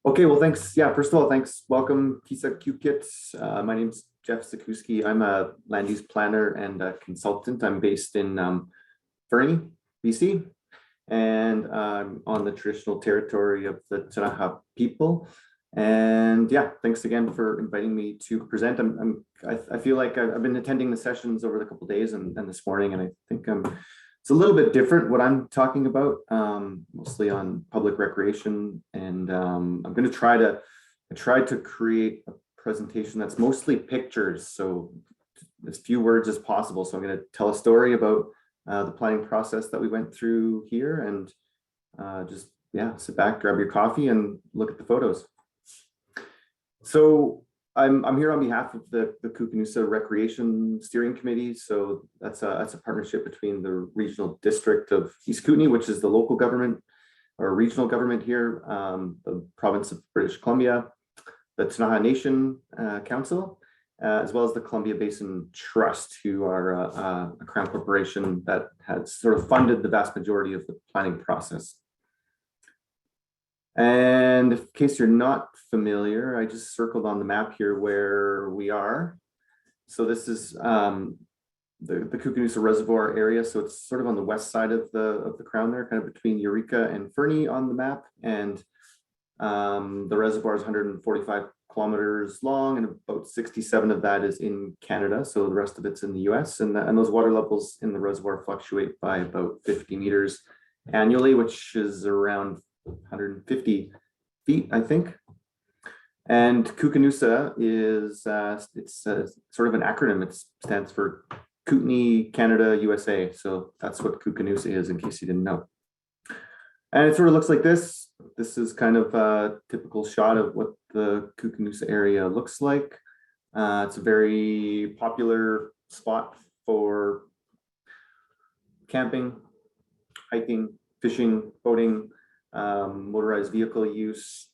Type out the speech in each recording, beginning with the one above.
Okay, well, thanks. Yeah, first of all, thanks. Welcome, Kisa Kit. My name's Jeff Zukiwsky. I'm a land use planner and a consultant. I'm based in Fernie, BC, and I'm on the traditional territory of the Ktunaxa people. And yeah, thanks again for inviting me to present. I feel like I've been attending the sessions over the couple of days and this morning, and I think it's a little bit different what I'm talking about, mostly on public recreation. And I'm going to try to create a presentation that's mostly pictures, so as few words as possible. So I'm going to tell a story about the planning process that we went through here, and just yeah, sit back, grab your coffee, and look at the photos. So I'm here on behalf of the Koocanusa Recreation Steering Committee. So that's a partnership between the regional district of East Kootenay, which is the local government or regional government here, the province of British Columbia, the Ktunaxa Nation Council, as well as the Columbia Basin Trust, who are a crown corporation that has sort of funded the vast majority of the planning process. And in case you're not familiar, I just circled on the map here where we are. So this is the Koocanusa Reservoir area. So it's sort of on the west side of the crown there, kind of between Eureka and Fernie on the map. And the reservoir is 145 kilometers long, and about 67 of that is in Canada. So the rest of it's in the US. And those water levels in the reservoir fluctuate by about 50 meters annually, which is around 150 feet, I think. And Koocanusa is it's sort of an acronym. It stands for Kootenay, Canada, USA. So that's what Koocanusa is, in case you didn't know. And it sort of looks like this. This is kind of a typical shot of what the Koocanusa area looks like. It's a very popular spot for camping, hiking, fishing, boating, motorized vehicle use.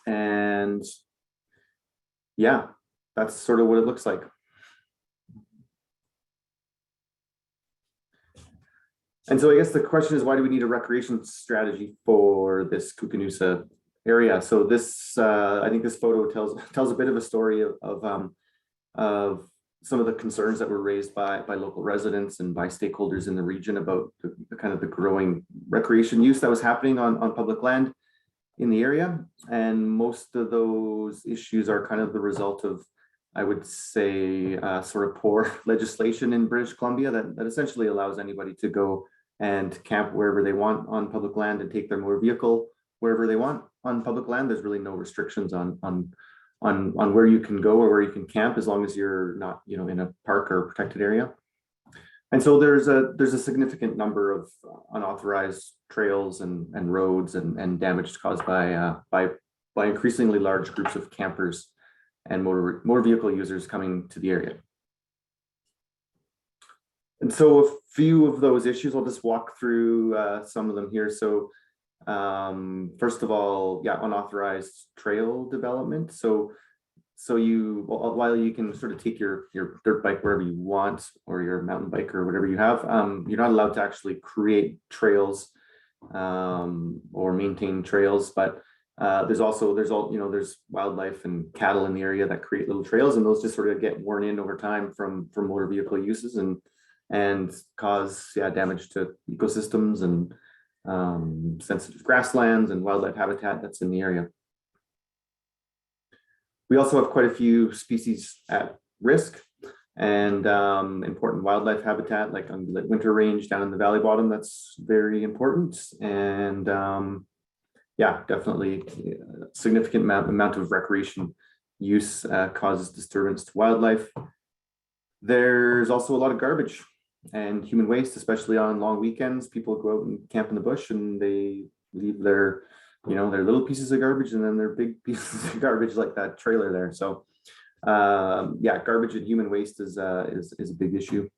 And yeah, that's sort of what it looks like. And so I guess the question is, why do we need a recreation strategy for this Koocanusa area? So this, I think this photo tells a bit of a story of some of the concerns that were raised by local residents and by stakeholders in the region about the kind of the growing recreation use that was happening on public land in the area. And most of those issues are kind of the result of, I would say, sort of poor legislation in British Columbia that essentially allows anybody to go and camp wherever they want on public land and take their motor vehicle wherever they want on public land. There's really no restrictions on where you can go or where you can camp, as long as you're not, in a park or protected area. And so there's a significant number of unauthorized trails and roads and damage caused by increasingly large groups of campers and motor vehicle users coming to the area. And so a few of those issues, I'll just walk through some of them here. So first of all, yeah, unauthorized trail development. So while you can sort of take your dirt bike wherever you want, or your mountain bike or whatever you have, you're not allowed to actually create trails or maintain trails. But there's wildlife and cattle in the area that create little trails, and those just sort of get worn in over time from motor vehicle uses and cause damage to ecosystems and sensitive grasslands and wildlife habitat that's in the area. We also have quite a few species at risk, and important wildlife habitat like ungulate winter range down in the valley bottom. That's very important. And yeah, definitely a significant amount of recreation use causes disturbance to wildlife. There's also a lot of garbage and human waste, especially on long weekends. People go out and camp in the bush, and they leave their little pieces of garbage and then their big pieces of garbage, like that trailer there. So yeah, garbage and human waste is a big issue.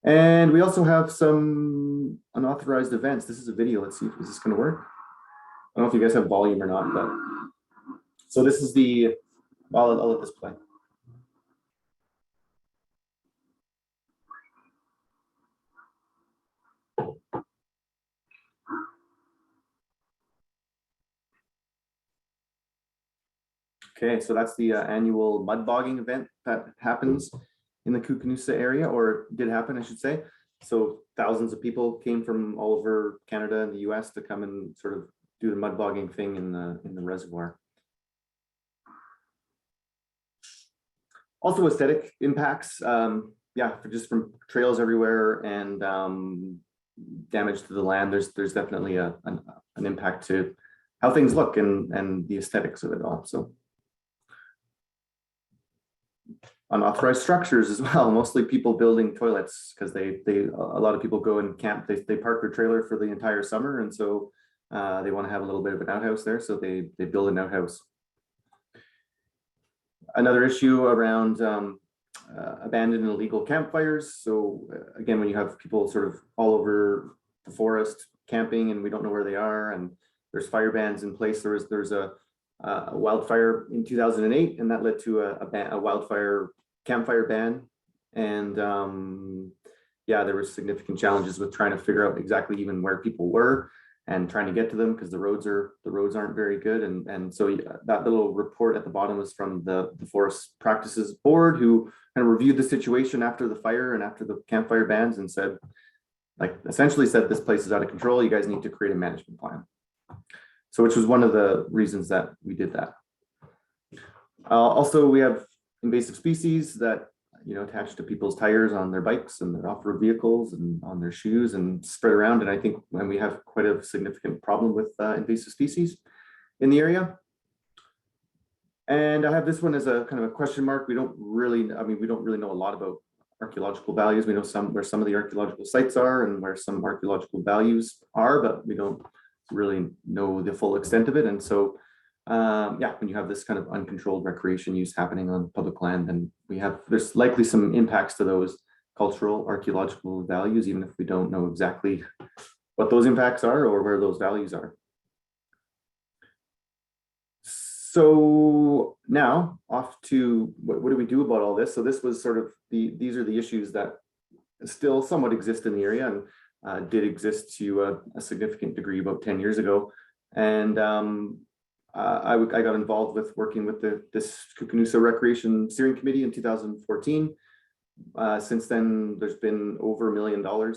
And we also have some unauthorized events. This is a video. Let's see if this is going to work. I don't know if you guys have volume or not, but so this is I'll let this play. Okay, so that's the annual mud bogging event that happens in the Koocanusa area, or did happen, I should say. So thousands of people came from all over Canada and the US to come and sort of do the mud bogging thing in the reservoir. Also aesthetic impacts, yeah, just from trails everywhere and damage to the land. There's definitely an impact to how things look and the aesthetics of it all. So unauthorized structures as well, mostly people building toilets because a lot of people go and camp, they park their trailer for the entire summer, and so they want to have a little bit of an outhouse there, so they build an outhouse. Another issue around abandoned and illegal campfires. So again, when you have people sort of all over the forest camping and we don't know where they are, and there's fire bans in place. There's a wildfire in 2008, and that led to a wildfire campfire ban. And yeah, there were significant challenges with trying to figure out exactly even where people were and trying to get to them because the roads aren't very good. And so that little report at the bottom was from the Forest Practices Board, who kind of reviewed the situation after the fire and after the campfire bans and said, like, essentially said, this place is out of control. You guys need to create a management plan. So which was one of the reasons that we did that. Also, we have invasive species that, you know, attached to people's tires on their bikes and their off-road vehicles and on their shoes and spread around. And I think when we have quite a significant problem with invasive species in the area. And I have this one as a kind of a question mark. We don't really know a lot about archaeological values. We know where some of the archaeological sites are and where some archaeological values are, but we don't really know the full extent of it. And so yeah, when you have this kind of uncontrolled recreation use happening on public land, then there's likely some impacts to those cultural archaeological values, even if we don't know exactly what those impacts are or where those values are. So now off to what do we do about all this? So this was sort of these are the issues that still somewhat exist in the area and did exist to a significant degree about 10 years ago. And I got involved with working with this Koocanusa Recreation Steering Committee in 2014. Since then, there's been over $1 million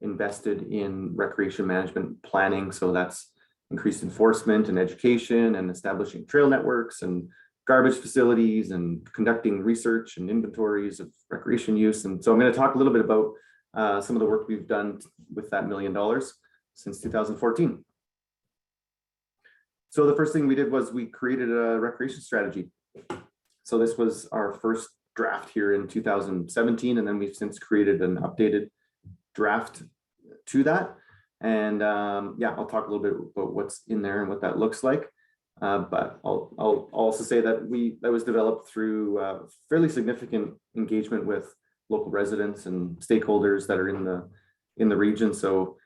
invested in recreation management planning. So that's increased enforcement and education and establishing trail networks and garbage facilities and conducting research and inventories of recreation use. And so I'm going to talk a little bit about some of the work we've done with that $1 million since 2014. So the first thing we did was we created a recreation strategy. So this was our first draft here in 2017, and then we've since created an updated draft to that. And yeah, I'll talk a little bit about what's in there and what that looks like. But I'll also say that that was developed through fairly significant engagement with local residents and stakeholders that are in the region. So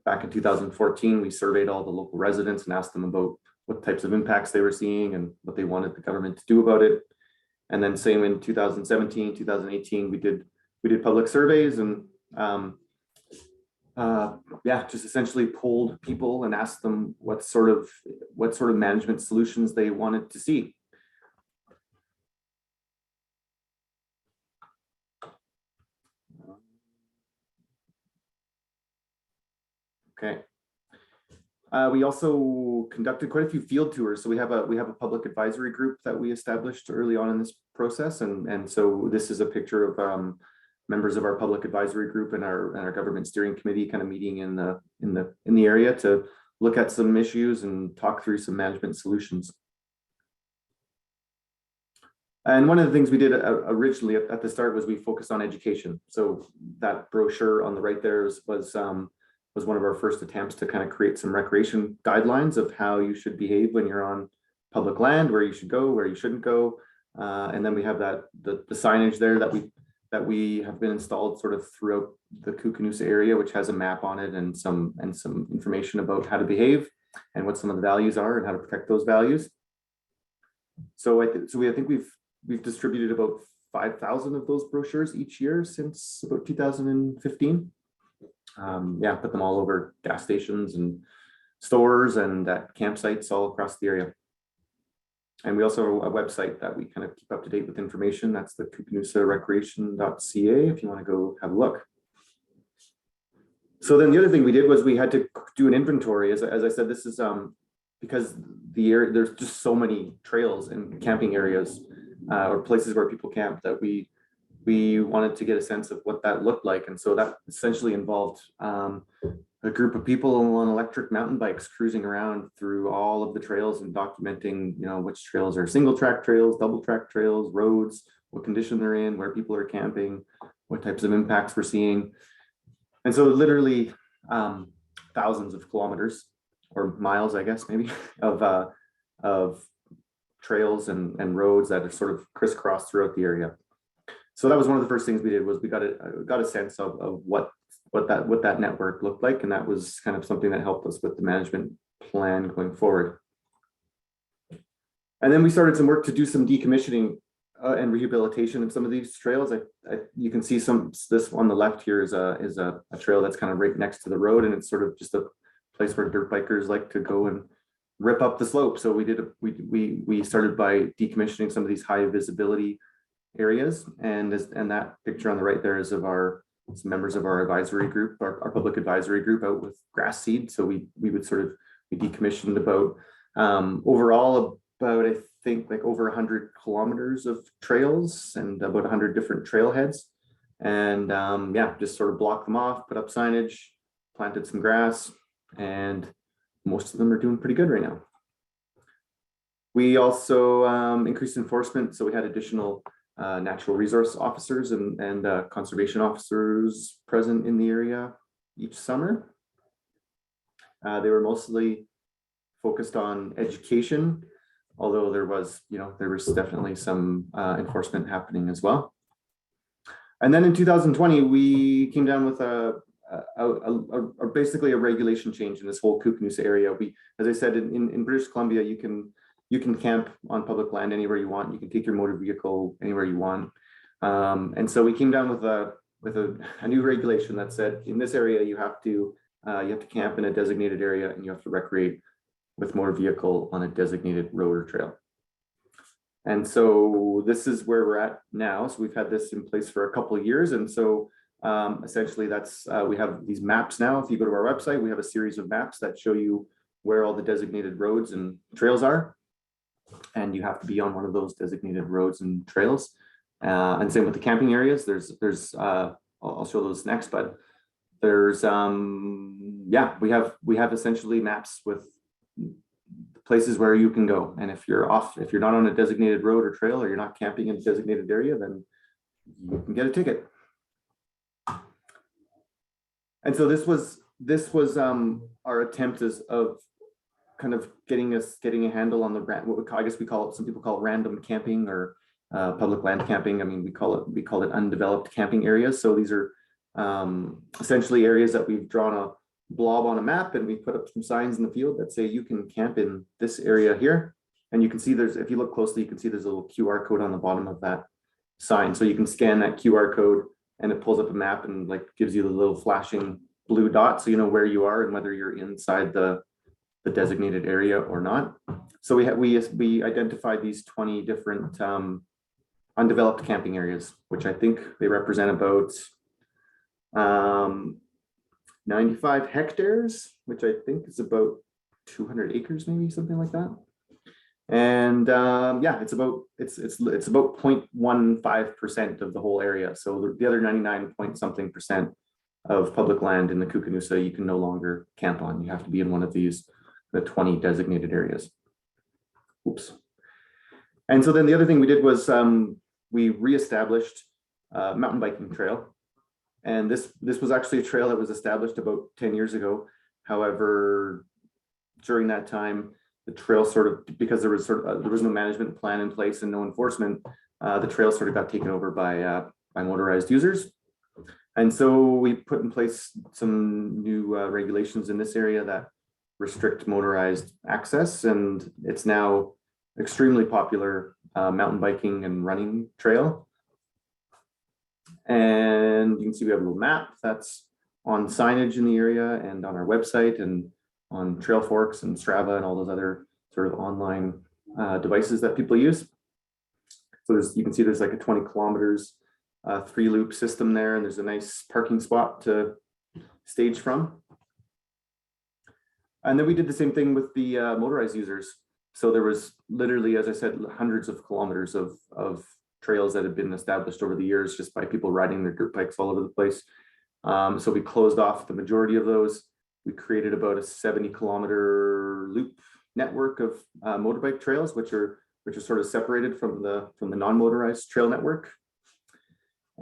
back in 2014, we surveyed all the local residents and asked them about what types of impacts they were seeing and what they wanted the government to do about it. And then same in 2017, 2018, we did public surveys and yeah, just essentially polled people and asked them what sort of management solutions they wanted to see. Okay. We also conducted quite a few field tours. So we have a public advisory group that we established early on in this process, and so this is a picture of members of our public advisory group and our government steering committee kind of meeting in the area to look at some issues and talk through some management solutions. And one of the things we did originally at the start was we focused on education. So that brochure on the right there was one of our first attempts to kind of create some recreation guidelines of how you should behave when you're on public land, where you should go, where you shouldn't go. And then we have the signage there that we have been installed sort of throughout the Koocanusa area, which has a map on it and some information about how to behave and what some of the values are and how to protect those values. So I think we've distributed about 5,000 of those brochures each year since about 2015. Yeah, put them all over gas stations and stores and at campsites all across the area. And we also have a website that we kind of keep up to date with information. That's the Koocanusarecreation.ca if you want to go have a look. So then the other thing we did was we had to do an inventory. As I said, this is because there's just so many trails and camping areas or places where people camp that we wanted to get a sense of what that looked like. And so that essentially involved a group of people on electric mountain bikes cruising around through all of the trails and documenting, which trails are single track trails, double track trails, roads, what condition they're in, where people are camping, what types of impacts we're seeing. And so literally thousands of kilometers or miles, I guess, maybe, of trails and roads that are sort of crisscrossed throughout the area. So that was one of the first things we did was we got a sense of what that network looked like, and that was kind of something that helped us with the management plan going forward. And then we started some work to do some decommissioning and rehabilitation of some of these trails. You can see this on the left here is a trail that's kind of right next to the road, and it's sort of just a place where dirt bikers like to go and rip up the slope. So we started by decommissioning some of these high visibility areas, and that picture on the right there is of some members of our advisory group, our public advisory group, out with grass seed. So we decommissioned about overall about I think like over 100 kilometers of trails and about 100 different trailheads, and just sort of blocked them off, put up signage, planted some grass, and most of them are doing pretty good right now. We also increased enforcement, so we had additional natural resource officers and conservation officers present in the area each summer. They were mostly focused on education, although there was definitely some enforcement happening as well. And then in 2020, we came down with basically a regulation change in this whole Koocanusa area. As I said, in British Columbia, you can camp on public land anywhere you want. You can take your motor vehicle anywhere you want. And so we came down with a new regulation that said in this area you have to camp in a designated area, and you have to recreate with motor vehicle on a designated road or trail. And so this is where we're at now. So we've had this in place for a couple of years, and so essentially that's we have these maps now. If you go to our website, we have a series of maps that show you where all the designated roads and trails are, and you have to be on one of those designated roads and trails. And same with the camping areas. There's I'll show those next, but there's we have essentially maps with places where you can go, and if you're not on a designated road or trail, or you're not camping in a designated area, then you can get a ticket. And so this was our attempt of kind of getting a handle on some people call it random camping or public land camping. I mean, we call it undeveloped camping areas. So these are essentially areas that we've drawn a blob on a map, and we put up some signs in the field that say you can camp in this area here. And you can see if you look closely, you can see there's a little QR code on the bottom of that sign. So you can scan that QR code, and it pulls up a map and like gives you the little flashing blue dot, so you know where you are and whether you're inside the designated area or not. So we identified these 20 different undeveloped camping areas, which I think they represent about 95 hectares, which I think is about 200 acres, maybe something like that. And it's about 0.15% of the whole area. So the other 99 point something percent of public land in the Koocanusa you can no longer camp on. You have to be in one of the 20 designated areas. Oops. And so then the other thing we did was we reestablished mountain biking trail. And this was actually a trail that was established about 10 years ago. However, during that time, the trail because there was no management plan in place and no enforcement, the trail sort of got taken over by motorized users. And so we put in place some new regulations in this area that restrict motorized access, and it's now extremely popular mountain biking and running trail. And you can see we have a little map that's on signage in the area and on our website and on Trail Forks and Strava and all those other sort of online devices that people use. So you can see there's like a 20 kilometers 3-loop system there, and there's a nice parking spot to stage from. And then we did the same thing with the motorized users. So there was literally, as I said, hundreds of kilometers of trails that had been established over the years just by people riding their dirt bikes all over the place. So we closed off the majority of those. We created about a 70-kilometer loop network of motorbike trails, which are sort of separated from the non-motorized trail network.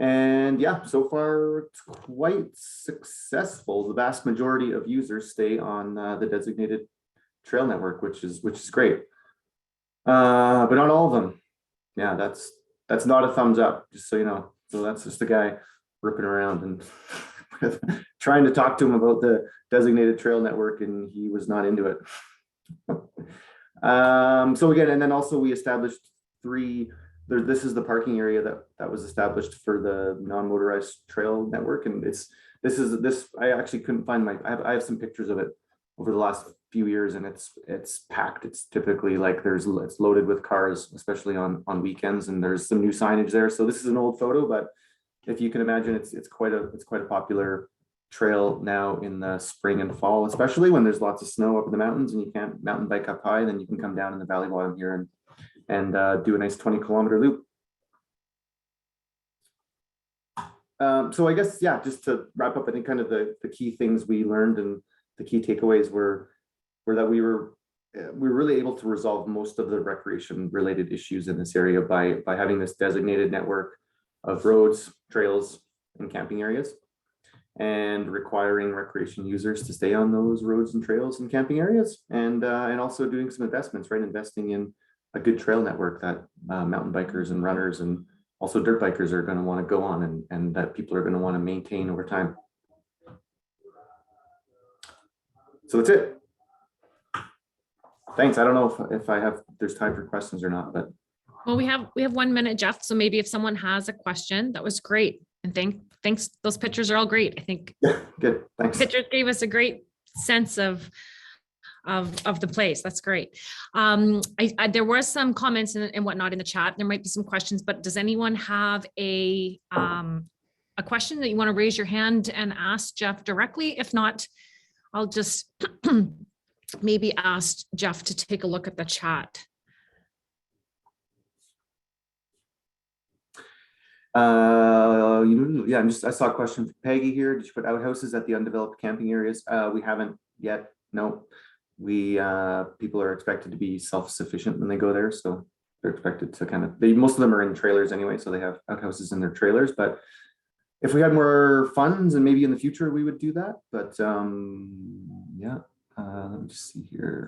And yeah, so far it's quite successful. The vast majority of users stay on the designated trail network, which is great. But not all of them. Yeah, that's not a thumbs up, just so you know. So that's just a guy ripping around and trying to talk to him about the designated trail network, and he was not into it. So again, and then also we established this is the parking area that was established for the non-motorized trail network, and this I actually couldn't find I have some pictures of it over the last few years, and it's packed. It's typically like it's loaded with cars, especially on weekends, and there's some new signage there. So this is an old photo, but if you can imagine, it's quite a popular trail now in the spring and fall, especially when there's lots of snow up in the mountains and you can't mountain bike up high. Then you can come down in the valley bottom here and do a nice 20-kilometer loop. So I guess, yeah, just to wrap up, I think kind of the key things we learned and the key takeaways were that we were really able to resolve most of the recreation related issues in this area by having this designated network of roads, trails, and camping areas, and requiring recreation users to stay on those roads and trails and camping areas, and also doing some investments, right? Investing in a good trail network that mountain bikers and runners and also dirt bikers are going to want to go on, and that people are going to want to maintain over time. So that's it. Thanks. I don't know if there's time for questions or not, but. Well, we have 1 minute, Jeff. So maybe if someone has a question, that was great. And thanks. Those pictures are all great. I think. Yeah, good. Thanks. Pictures gave us a great sense of the place. That's great. There was some comments and whatnot in the chat. There might be some questions, but does anyone have a question that you want to raise your hand and ask Jeff directly? If not, I'll just maybe ask Jeff to take a look at the chat. Yeah, I saw a question from Peggy here. Did you put outhouses at the undeveloped camping areas? We haven't yet. No, people are expected to be self-sufficient when they go there, so they're expected to most of them are in trailers anyway, so they have outhouses in their trailers. But if we had more funds, and maybe in the future we would do that. But yeah, let me just see here.